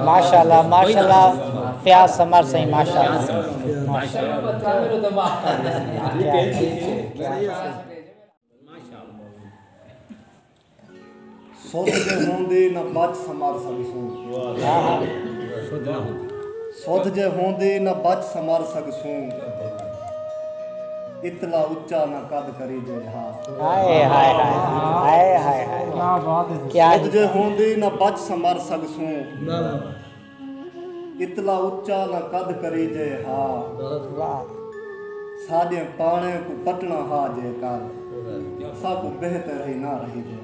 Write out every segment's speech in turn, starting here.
माशाल्लाह माशाल्लाह प्याज समर सही माशाल्लाह सोच जे होंदे न बच समार सकसूं सोच जे होंदे न बच समार सकसूं इतला उच्चा न कद करी जे हा हाय हाय हाय हाय हाय हाय क्या बात है क्या सोच जे होंदे न बच समार सकसूं इतला उच्चा न कद करी जे हा वाह साडे पाणे को पटना हा जे कर सब बेहतर ही ना रही जे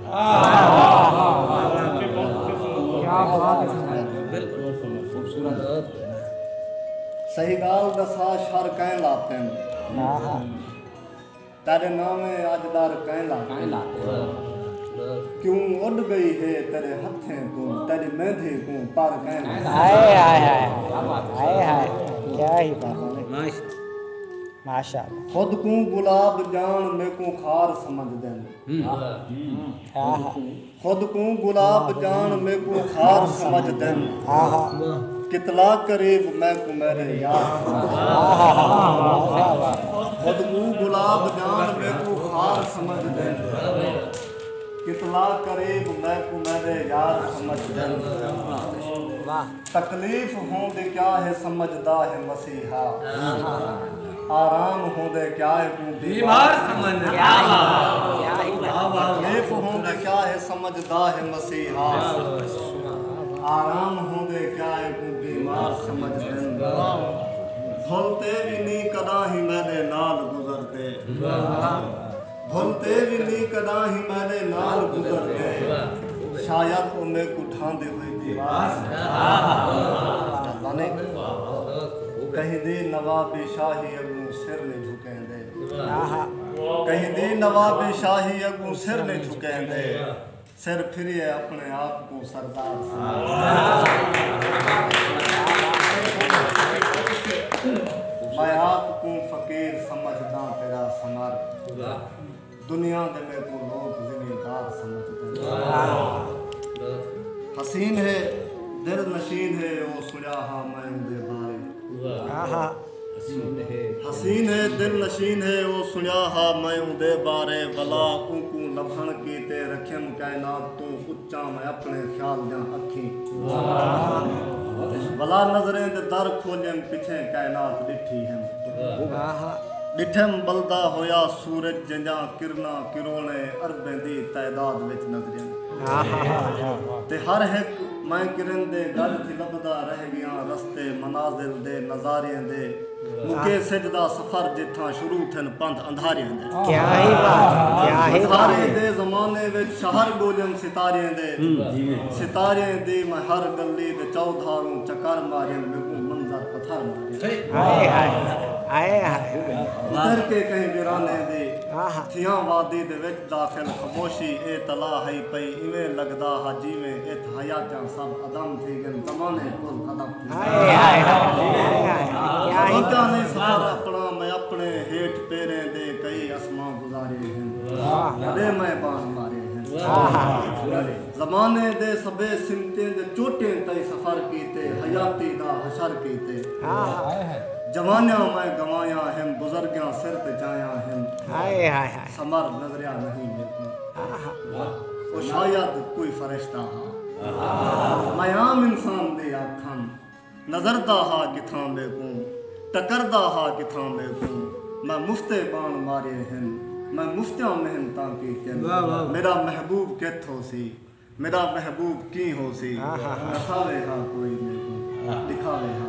क्या बात है बिल्कुल खूबसूरत सही गाल दसा शर कह लाते तेरे नामे अजदार कह लाते क्यों उड़ गई है तेरे हथें को तेरी मेहंदी को पर कह हाय हाय हाय हाय हाय क्या ही बात है माशाल्लाह खुद को गुलाब जान में को खार समझ दें खुद को गुलाब जान में को खार समझ दें कितला करीब मैं को मेरे यार खुद को गुलाब जान में को खार समझ दें कितला करीब मैं को मेरे यार समझ दें तकलीफ होंदे क्या है समझदा है मसीहा आराम होंदे क्या है बीमार समझ तकलीफ होंदे क्या है समझदा है मसीहा आराम होंदे क्या है बीमार समझ भूलते भी नहीं कदा ही मेरे नाल गुजरते भूलते भी नहीं कदा ही मेरे नाल गुजरते शायद उन्हें उठांदे हुए दीवार कहीं दी नवाबी शाही अगू सिर ने झुके दे कहीं दी नवाबी शाही अगू सिर ने झुके दे सिर फिरिए अपने आप को सरदार मैं आप को फकीर समझदा तेरा समर दुनिया दे में को लोग जिम्मेदार समझते हसीन है दिल नशीन है वो सुना हाँ मैं दे बारे हसीन है दिल नशीन है वो सुना हा मैं उदे बारे भला उनको लभण कीते रखम कायनात तू उच्चा मैं अपने ख्याल जा अखी भला नजरें दे दर खोलें पीछे कायनात डिठी है डिठम बलदा होया सूरज जंजा किरना किरोने अरबें दी तादाद विच नजरें ते हर एक मैं किरण दे गल थी लभदा रह गया रस्ते मनाजिल दे नजारे दे मुके सजदा सफर जिथा शुरू थन पंथ अंधारियां दे क्या ही बात दे जमाने विच शहर गोलम सितारे दे दी मैं हर गली दे चौधारों चक्कर मारे में मंजर पत्थर मारे हाय हाय हाय हाय उधर के कहीं वीराने दे थियां वादी दे विच दाखिल खामोशी ए तला है पई इवें लगदा हाजी में इत हयातां सब अदम थी गन जमाने को अदम हाय हाय हाय क्या ही नहीं सफर अपना मैं अपने हेठ पेरे दे कई असमां गुजारे हैं अरे मैं बाण मारे हैं जमाने दे सबे सिमते दे चोटे तई सफर कीते हयाती दा हशर कीते जवानिया मैं गवाया हम बुजुर्गियां सिर पे जाया हम हाय हाय हाय समर नजरिया नहीं मिलती वो शायद कोई फरिश्ता हा मैं आम इंसान दे आखन नजरदा हा किथां में को टकरदा हा किथां में को मैं मुफ्ते बाण मारे हैं मैं मुफ्तियां मेहनतां की मेरा महबूब किथों सी मेरा महबूब की हो सी दिखावे हा कोई मेरे को दिखावे हा